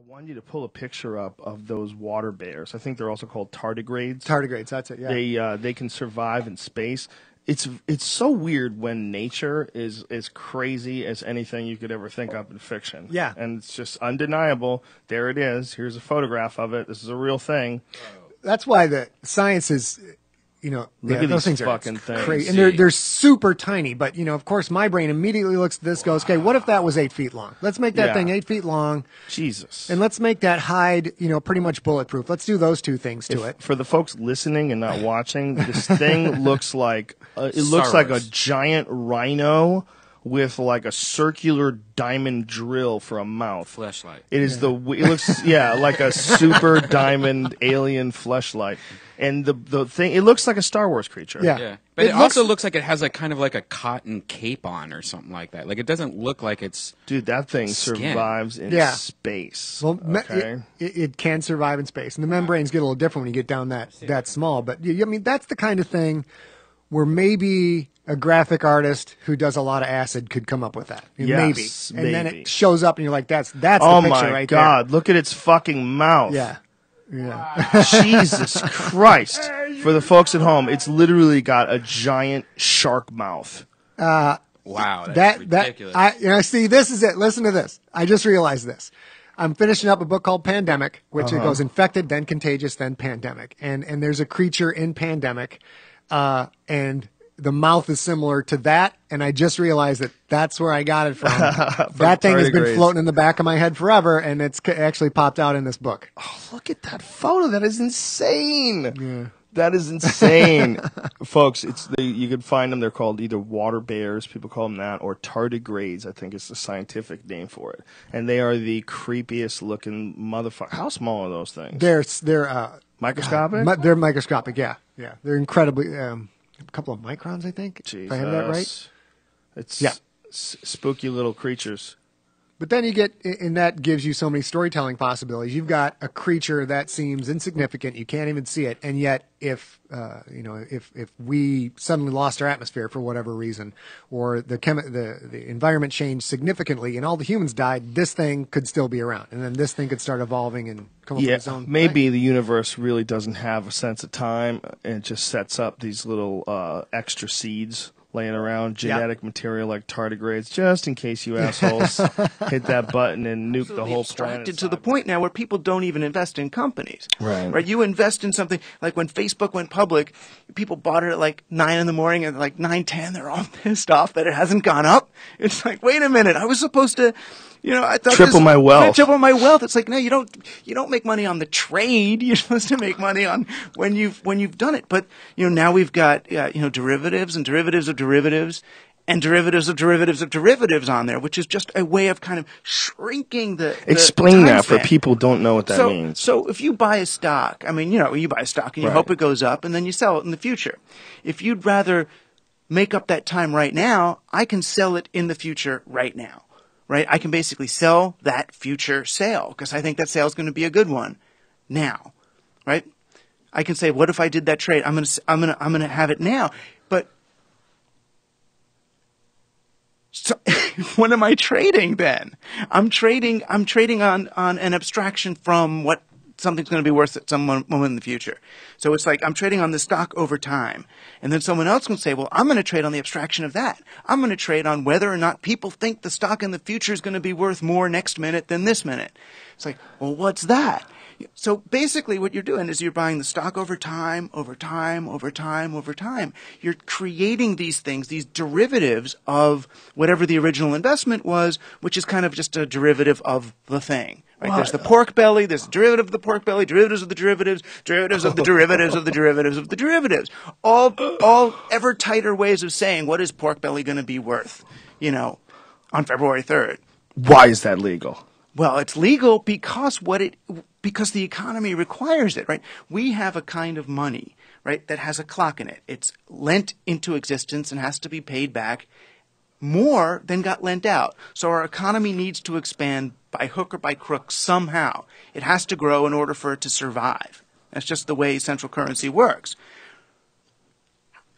wanted you to pull a picture up of those water bears. I think they're also called tardigrades. Tardigrades, that's it. Yeah. They can survive in space. It's so weird when nature is as crazy as anything you could ever think up in fiction. Yeah. And it's just undeniable. There it is. Here's a photograph of it. This is a real thing. That's why the science is, Look at those these things fucking are things. crazy. And they're super tiny. But, of course, my brain immediately looks at this, goes, okay, what if that was 8 feet long? Let's make that thing 8 feet long. Jesus. And let's make that hide, pretty much bulletproof. Let's do those two things to it. For the folks listening and not watching, this thing looks like a giant rhino with like a circular diamond drill for a mouth. Fleshlight. It looks like a super diamond alien fleshlight. And the thing, it looks like a Star Wars creature. Yeah. But it also looks like it has kind of like a cotton cape on or something like that. Like it doesn't look like it's Dude, that thing skin. survives in space. Well, okay? it can survive in space. And the membranes get a little different when you get down that small. But, that's the kind of thing where maybe a graphic artist who does a lot of acid could come up with that. Yes, maybe. And then it shows up and you're like, that's the picture right there. Oh my God, look at its fucking mouth. Yeah. Jesus Christ. For the folks at home, it's literally got a giant shark mouth. wow, that's ridiculous. See, this is it. Listen to this. I just realized this. I'm finishing up a book called Pandemic, which it goes infected, then contagious, then pandemic. And there's a creature in Pandemic, and the mouth is similar to that, and I just realized that that's where I got it from. That thing has been floating in the back of my head forever, and it's actually popped out in this book. Oh, look at that photo. That is insane. Yeah. That is insane. Folks, you can find them. They're called either water bears, people call them that, or tardigrades, I think is the scientific name for it. And they are the creepiest looking motherfucker. How small are those things? They're microscopic? They're microscopic, yeah. Yeah. They're incredibly... a couple of microns, I think. Jesus. If I have that right. It's spooky little creatures. But then you get, and that gives you so many storytelling possibilities. You've got a creature that seems insignificant, you can't even see it, and yet if we suddenly lost our atmosphere for whatever reason, or the environment changed significantly and all the humans died, this thing could still be around, and then this thing could start evolving and come up with its own maybe thing. The universe really doesn't have a sense of time and just sets up these little extra seeds laying around, genetic material like tardigrades, just in case you assholes hit that button and nuke the whole planet. To the point now where people don't even invest in companies. Right. You invest in something like when Facebook went public, people bought it at like 9 in the morning and like 9:10, they're all pissed off that it hasn't gone up. It's like, wait a minute, I was supposed to, I thought triple my wealth. Triple my wealth. It's like, no, you don't make money on the trade. You're supposed to make money on when you've done it. But now we've got derivatives and derivatives of derivatives and derivatives of derivatives of derivatives on there, which is just a way of kind of shrinking the Explain time that for span. people who don't know what that means. So if you buy a stock, you buy a stock and you hope it goes up and then you sell it in the future. If you'd rather make up that time right now, I can sell it in the future right now. Right? I can basically sell that future sale because I think that sale is going to be a good one now. Right? I can say, what if I did that trade? I'm going to have it now. But so, what am I trading then? I'm trading on an abstraction from what something's going to be worth at some moment in the future. So it's like I'm trading on the stock over time. And then someone else can say, well, I'm going to trade on the abstraction of that. I'm going to trade on whether or not people think the stock in the future is going to be worth more next minute than this minute. It's like, well, what's that? So basically what you're doing is you're buying the stock over time, over time, over time, over time. You're creating these things, these derivatives of whatever the original investment was, which is kind of just a derivative of the thing. Right? There's the pork belly, there's the derivative of the pork belly, derivatives of the derivatives, derivatives of the derivatives of the derivatives of the derivatives. All ever tighter ways of saying what is pork belly going to be worth, on February 3rd. Why is that legal? Well, it's legal because the economy requires it, right? We have a kind of money, right, that has a clock in it. It's lent into existence and has to be paid back more than got lent out. So our economy needs to expand by hook or by crook somehow. It has to grow in order for it to survive. That's just the way central currency works.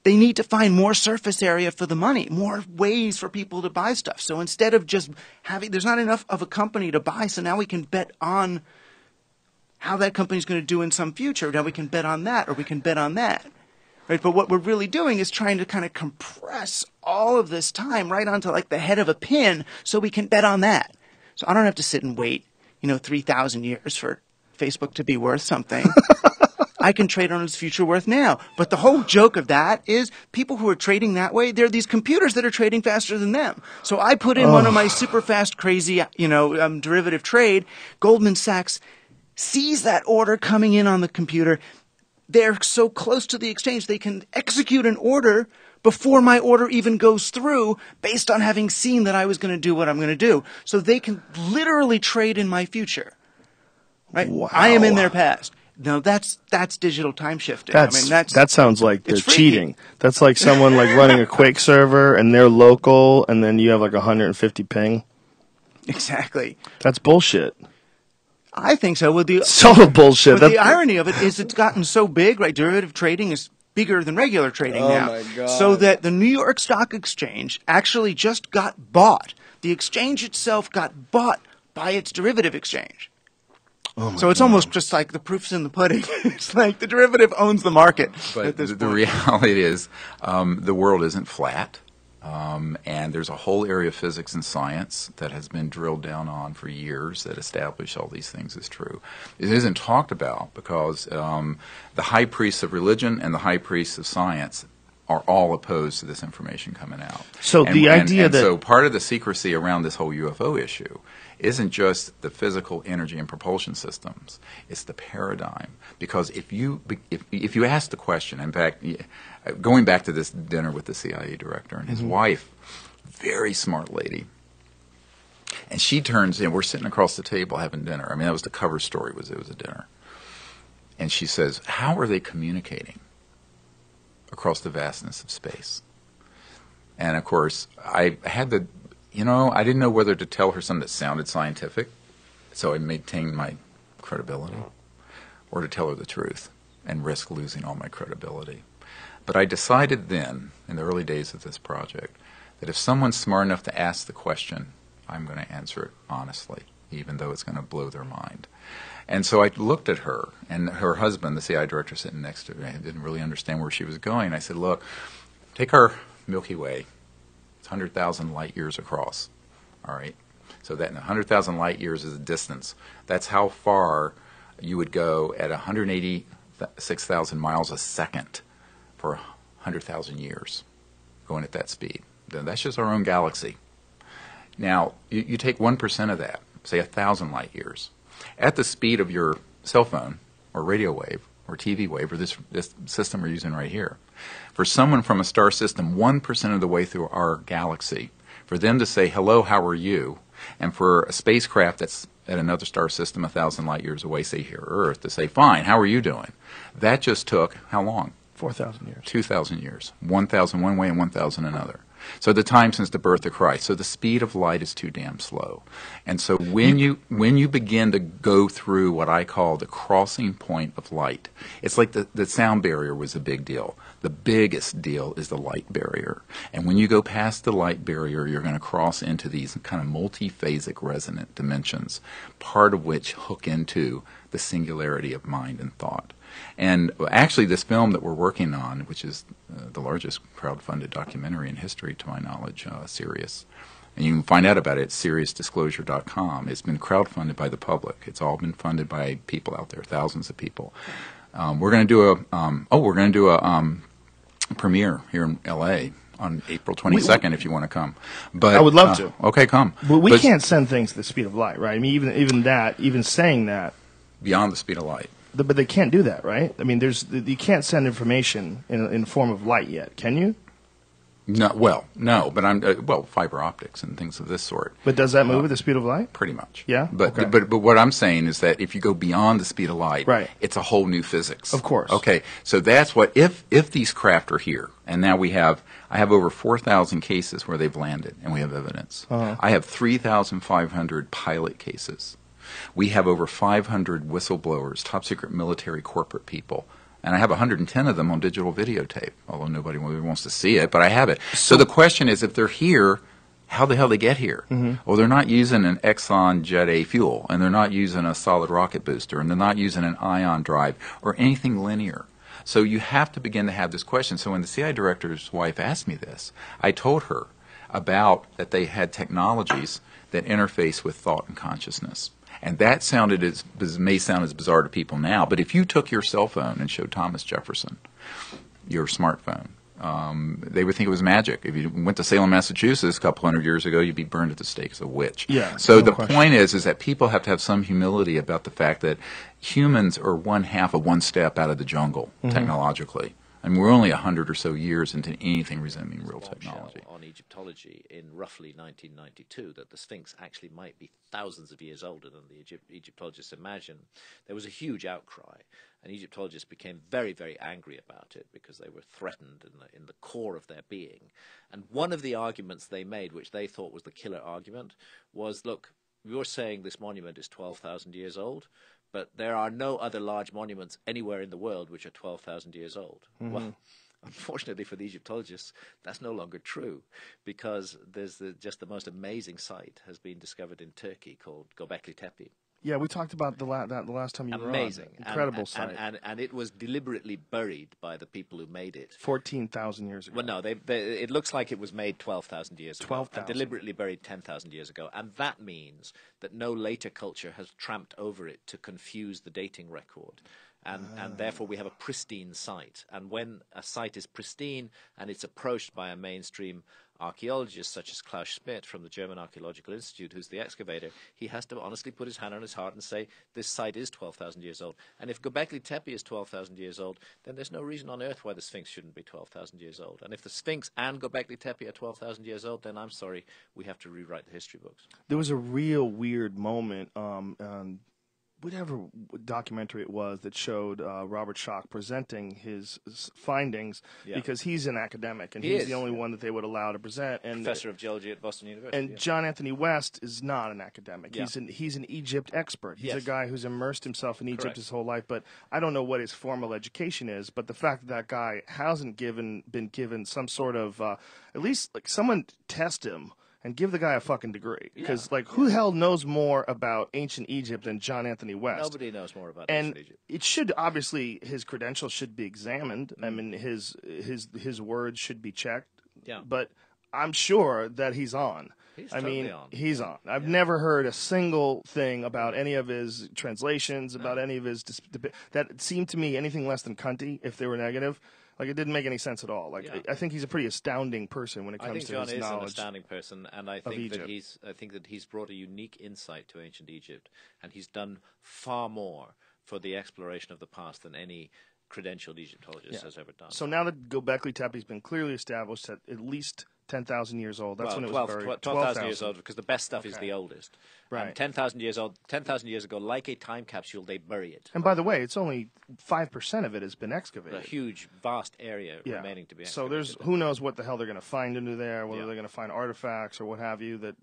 they need to find more surface area for the money, more ways for people to buy stuff. So instead of just there's not enough of a company to buy, so now we can bet on how that company's going to do in some future. Now we can bet on that, or we can bet on that. Right? But what we're really doing is trying to kind of compress all of this time right onto like the head of a pin so we can bet on that. So I don't have to sit and wait, 3,000 years for Facebook to be worth something. I can trade on its future worth now. But the whole joke of that is people who are trading that way, there are these computers that are trading faster than them. So I put in one of my super fast, crazy, derivative trade. Goldman Sachs sees that order coming in on the computer. They're so close to the exchange, they can execute an order before my order even goes through based on having seen that I was going to do what I'm going to do. So they can literally trade in my future. Right? Wow. I am in their past. No, that's digital time shifting. That sounds like they're freaky. cheating. That's like someone like running a Quake server and they're local and then you have like 150 ping. Exactly. That's bullshit. I think so. Total bullshit. But the irony of it is it's gotten so big, right? Derivative trading is bigger than regular trading now. Oh, my God. So that the New York Stock Exchange actually just got bought. The exchange itself got bought by its derivative exchange. So it's almost just like the proof's in the pudding. It's like the derivative owns the market. But the reality is the world isn't flat. And there's a whole area of physics and science that has been drilled down on for years that establish all these things as true. It isn't talked about because the high priests of religion and the high priests of science are all opposed to this information coming out. So so part of the secrecy around this whole UFO issue isn't just the physical energy and propulsion systems, it's the paradigm. Because if you ask the question, in fact, going back to this dinner with the CIA director and his wife, very smart lady, and she turns in, we're sitting across the table having dinner. I mean, that was the cover story, it was a dinner. And she says, how are they communicating across the vastness of space? And of course, I had the I didn't know whether to tell her something that sounded scientific, so I maintained my credibility, or to tell her the truth and risk losing all my credibility. But I decided then, in the early days of this project, that if someone's smart enough to ask the question, I'm going to answer it honestly, even though it's going to blow their mind. And so I looked at her, and her husband, the CIA director, sitting next to me, I didn't really understand where she was going. I said, look, take our Milky Way. 100,000 light years across. All right. So that 100,000 light years is a distance. That's how far you would go at 186,000 miles a second for 100,000 years, going at that speed. That's just our own galaxy. Now, you take 1% of that, say 1,000 light years, at the speed of your cell phone or radio wave or TV wave or this system we're using right here. For someone from a star system 1% of the way through our galaxy, for them to say, hello, how are you? And for a spacecraft that's at another star system 1,000 light years away, say here, Earth, to say, fine, how are you doing? That just took how long? 4,000 years. 2,000 years. 1,000 one way and 1,000 another. So the time since the birth of Christ. So the speed of light is too damn slow. And so when you begin to go through what I call the crossing point of light, it's like the sound barrier was a big deal. The biggest deal is the light barrier. And when you go past the light barrier, you're going to cross into these kind of multiphasic resonant dimensions, part of which hook into the singularity of mind and thought. And actually, this film that we're working on, which is the largest crowd-funded documentary in history, to my knowledge, Sirius, and you can find out about it at SiriusDisclosure.com. It's been crowd-funded by the public. It's all been funded by people out there, thousands of people. We're going to do a premiere here in L.A. on April 22nd if you want to come. But I would love to. Okay, come. But we can't send things at the speed of light, right? I mean, even saying that. Beyond the speed of light. But they can't do that, right? I mean, you can't send information in the form of light yet, can you? No, but fiber optics and things of this sort. But does that move at the speed of light? Pretty much. Yeah. But okay. but what I'm saying is that if you go beyond the speed of light, right, it's a whole new physics. Of course. Okay. So that's what if these craft are here, and now I have over 4,000 cases where they've landed, and we have evidence. Uh-huh. I have 3,500 pilot cases. We have over 500 whistleblowers, top secret military corporate people, And I have 110 of them on digital videotape, although nobody really wants to see it, but I have it. So the question is, if they're here, how the hell they get here? Well, they're not using an Exxon Jet A fuel, and they're not using a solid rocket booster, and they're not using an ion drive or anything linear. So you have to begin to have this question. So when the CI director's wife asked me this, I told her about that they had technologies that interface with thought and consciousness. And that may sound as bizarre to people now, but if you took your cell phone and showed Thomas Jefferson your smartphone, they would think it was magic. If you went to Salem, Massachusetts a couple hundred years ago, you'd be burned at the stake as a witch. Yeah, so no the question. point is that people have to have some humility about the fact that humans are one half of one step out of the jungle technologically. And we're only 100 or so years into anything resembling real technology. On Egyptology in roughly 1992 that the Sphinx actually might be thousands of years older than the Egyptologists imagine. There was a huge outcry, and Egyptologists became very, very angry about it because they were threatened in the core of their being. And one of the arguments they made, which they thought was the killer argument, was, look, you're saying this monument is 12,000 years old, but there are no other large monuments anywhere in the world which are 12,000 years old. Well, unfortunately for the Egyptologists, that's no longer true, because there's just the most amazing site has been discovered in Turkey called Gobekli Tepe. Yeah, we talked about the last time you were on. Amazing. Incredible site. And it was deliberately buried by the people who made it. 14,000 years ago. Well, no, it looks like it was made 12,000 years ago. 12,000. And deliberately buried 10,000 years ago. And that means that no later culture has tramped over it to confuse the dating record. And therefore we have a pristine site. And when a site is pristine and it's approached by a mainstream archaeologist such as Klaus Schmidt from the German Archaeological Institute, who's the excavator, he has to honestly put his hand on his heart and say, this site is 12,000 years old. And if Gobekli Tepe is 12,000 years old, then there's no reason on earth why the Sphinx shouldn't be 12,000 years old. And if the Sphinx and Gobekli Tepe are 12,000 years old, then I'm sorry, we have to rewrite the history books. There was a real weird moment, whatever documentary it was, that showed Robert Schoch presenting his findings, because he's an academic and he's the only one that they would allow to present. And Professor of geology at Boston University. And John Anthony West is not an academic. Yeah. He's an Egypt expert. He's a Yes. guy who's immersed himself in Egypt Correct. his whole life. But I don't know what his formal education is. But the fact that guy hasn't been given some sort of at least like someone test him and give the guy a fucking degree. Because, who the hell knows more about ancient Egypt than John Anthony West? Nobody knows more about And ancient Egypt. it should, obviously, his credentials should be examined. I mean, his words should be checked. Yeah. But I'm sure that he's on. He's totally on. He's on. I've never heard a single thing about any of his translations, about any of his that seemed to me anything less than cunty, if they were negative. Like, it didn't make any sense at all. I think he's a pretty astounding person when it comes to his knowledge. I think John is an astounding person, and I think Egypt. that he's brought a unique insight to ancient Egypt, and he's done far more for the exploration of the past than any credentialed Egyptologist has ever done. So now that Gobekli Tepe has been clearly established at least 10,000 years old. That's when it was buried. 12,000 years old, because the best stuff is the oldest. Right. And 10,000 years old, 10,000 years ago, like a time capsule, they bury it. And by the way, it's only 5% of it has been excavated. A huge, vast area remaining to be excavated. So there's who knows what the hell they're going to find into there, whether they're going to find artifacts or what have you that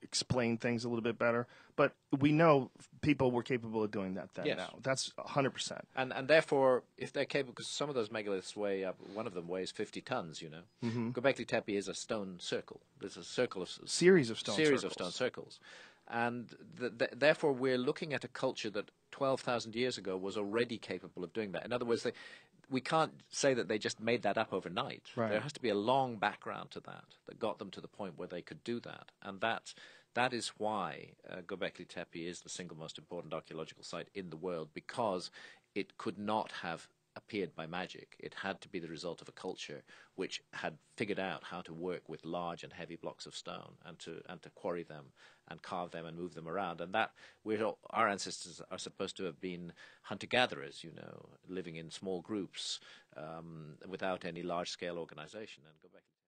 explain things a little bit better. But we know people were capable of doing that then. Yes. Now. That's 100%. And therefore, if they're capable, because some of those megaliths weigh up, one of them weighs 50 tons, Gobekli Tepe is a stone circle. There's a circle of series of stone circles. And therefore, we're looking at a culture that 12,000 years ago was already capable of doing that. In other words, we can't say that they just made that up overnight. Right. There has to be a long background to that got them to the point where they could do that. And that is why Gobekli Tepe is the single most important archaeological site in the world, because it could not have appeared by magic. It had to be the result of a culture which had figured out how to work with large and heavy blocks of stone and to quarry them and carve them and move them around. And that our ancestors are supposed to have been hunter-gatherers, living in small groups without any large-scale organization. And Gobekli